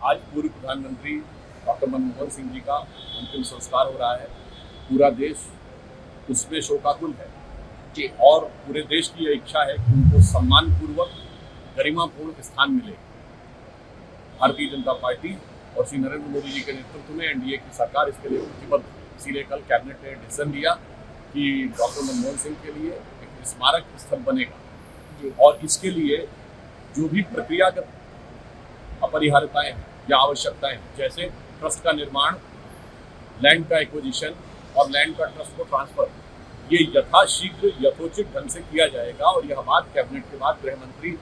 आज पूर्व प्रधानमंत्री डॉक्टर मनमोहन सिंह जी का अंतिम संस्कार हो रहा है। पूरा देश उसमें शोकाकुल है जी, और पूरे देश की यह इच्छा है कि उनको सम्मानपूर्वक गरिमापूर्ण स्थान मिले। भारतीय जनता पार्टी और श्री नरेंद्र मोदी जी के नेतृत्व में एनडीए की सरकार इसके लिए प्रतिबद्ध है। इसीलिए कल कैबिनेट ने डिसीजन लिया कि डॉक्टर मनमोहन सिंह के लिए एक स्मारक स्थल बनेगा और इसके लिए जो भी प्रक्रियागत अपरिहार्यताएं या आवश्यकताएं हैं, जैसे ट्रस्ट का निर्माण, लैंड का एक्विजिशन और लैंड का ट्रस्ट को ट्रांसफर, ये यथाशीघ्र यथोचित ढंग से किया जाएगा। और यह बात कैबिनेट के बाद गृह मंत्री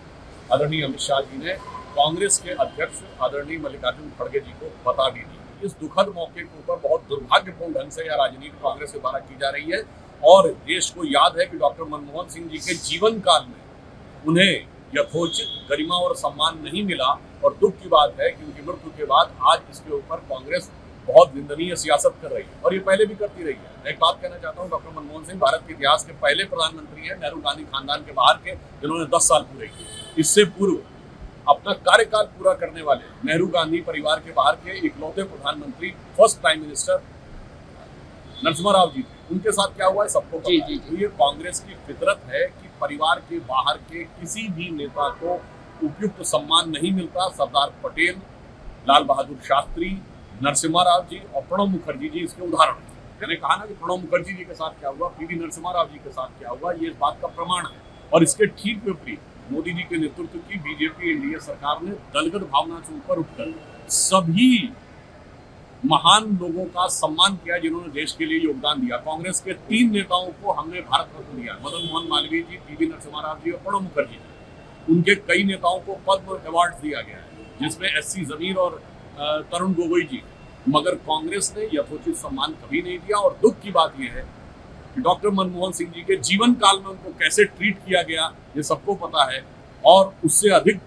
आदरणीय अमित शाह जी ने कांग्रेस के अध्यक्ष आदरणीय मल्लिकार्जुन खड़गे जी को बता भी दी। इस दुखद मौके के ऊपर बहुत दुर्भाग्यपूर्ण ढंग से यह राजनीति कांग्रेस के द्वारा की जा रही है और देश को याद है कि डॉक्टर मनमोहन सिंह जी के जीवन काल में उन्हें यथोचित गरिमा और सम्मान नहीं मिला। और दुख की बात है कि उनकी मृत्यु के बाद आज इसके ऊपर कांग्रेस बहुत निंदनीय सियासत कर रही है और ये पहले भी करती रही है। एक बात कहना चाहता हूँ, डॉक्टर मनमोहन सिंह भारत के इतिहास के पहले प्रधानमंत्री हैं, नेहरू गांधी खानदान के बाहर के, जिन्होंने 10 साल पूरे किए। इससे पूर्व अपना कार्यकाल पूरा करने वाले नेहरू गांधी परिवार के बाहर के इकलौते प्रधानमंत्री, first prime minister Narasimha Rao ji थे। उनके साथ क्या हुआ है सबको पता है। तो ये कांग्रेस की फितरत है कि परिवार के बाहर के किसी भी नेता को उपयुक्त सम्मान नहीं मिलता। सरदार पटेल, लाल बहादुर शास्त्री, नरसिम्हा राव जी और प्रणब मुखर्जी जी इसके उदाहरण हैं। मैंने कहा ना कि प्रणब मुखर्जी जी के साथ क्या हुआ, पीवी नरसिम्हा राव जी के साथ क्या हुआ, ये इस बात का प्रमाण है। और इसके ठीक विपरीत मोदी जी के नेतृत्व की बीजेपी एनडीए सरकार ने दलगत भावना से ऊपर उठकर सभी महान लोगों का सम्मान किया जिन्होंने देश के लिए योगदान दिया। कांग्रेस के 3 नेताओं को हमने भारत रत्न दिया, मदन मोहन मालवीय जी, पीवी नरसिम्हा राव जी और प्रणब मुखर्जी जी। उनके कई नेताओं को पद्म अवार्ड दिया गया है, जिसमें एससी जमीर और तरुण गोगोई जी। मगर कांग्रेस ने यथोचित सम्मान कभी नहीं दिया। और दुख की बात यह है कि डॉक्टर मनमोहन सिंह जी के जीवन काल में उनको कैसे ट्रीट किया गया ये सबको पता है। और उससे अधिक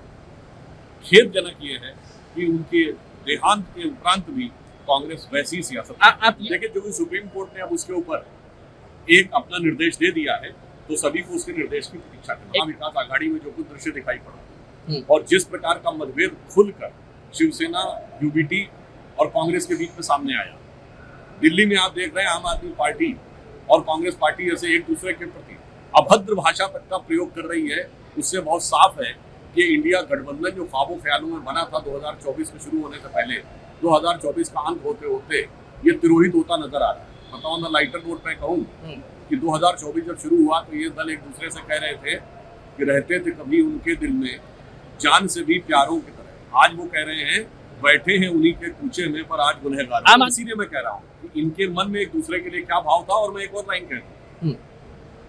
खेदजनक ये है कि उनके देहांत के उपरांत भी कांग्रेस वैसी सियासत देखिए, जो सुप्रीम कोर्ट ने अब उसके ऊपर एक अपना निर्देश दे दिया है, तो सभी को उसके निर्देश की प्रतीक्षा करना। विकास आघाड़ी में जो कुछ दृश्य दिखाई पड़ा और जिस प्रकार का मतभेद खुलकर शिवसेना, यूबीटी और कांग्रेस के बीच में सामने आया। दिल्ली में आप देख रहे हैं आम आदमी पार्टी और कांग्रेस पार्टी ऐसे एक दूसरे के प्रति अभद्र भाषा तक का प्रयोग कर रही है। उससे बहुत साफ है कि इंडिया गठबंधन जो ख्वाबों ख्यालों में बना था 2024 के शुरू होने से पहले, 2024 का अंत होते होते ये तिरोहित होता नजर आ रहा है। बताओ ना, लाइटर नोट पे कहूँ कि 2024 जब शुरू हुआ तो ये दल एक दूसरे से कह रहे थे कि रहते थे कभी उनके दिल में जान से भी प्यारों की तरह। आज वो कह रहे हैं बैठे हैं उन्हीं के कूचे में पर आज गुनहगार। इसीलिए मैं कह रहा हूँ कि इनके मन में एक दूसरे के लिए क्या भाव था। और मैं एक और लाइन कहता हूँ,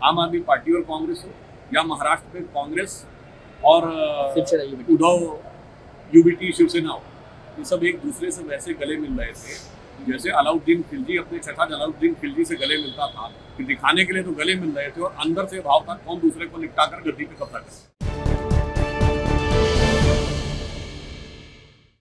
आम आदमी पार्टी और कांग्रेस हो या महाराष्ट्र में कांग्रेस और उद्धव यूबीटी शिवसेना हो, ये सब एक दूसरे से वैसे गले मिल रहे थे जैसे अलाउद्दीन खिलजी अपने चचा अलाउद्दीन खिलजी से गले मिलता था कि दिखाने के लिए तो गले मिल रहे थे और अंदर से भाव था कौन दूसरे को निपटा कर गद्दी पे कब्जा करे।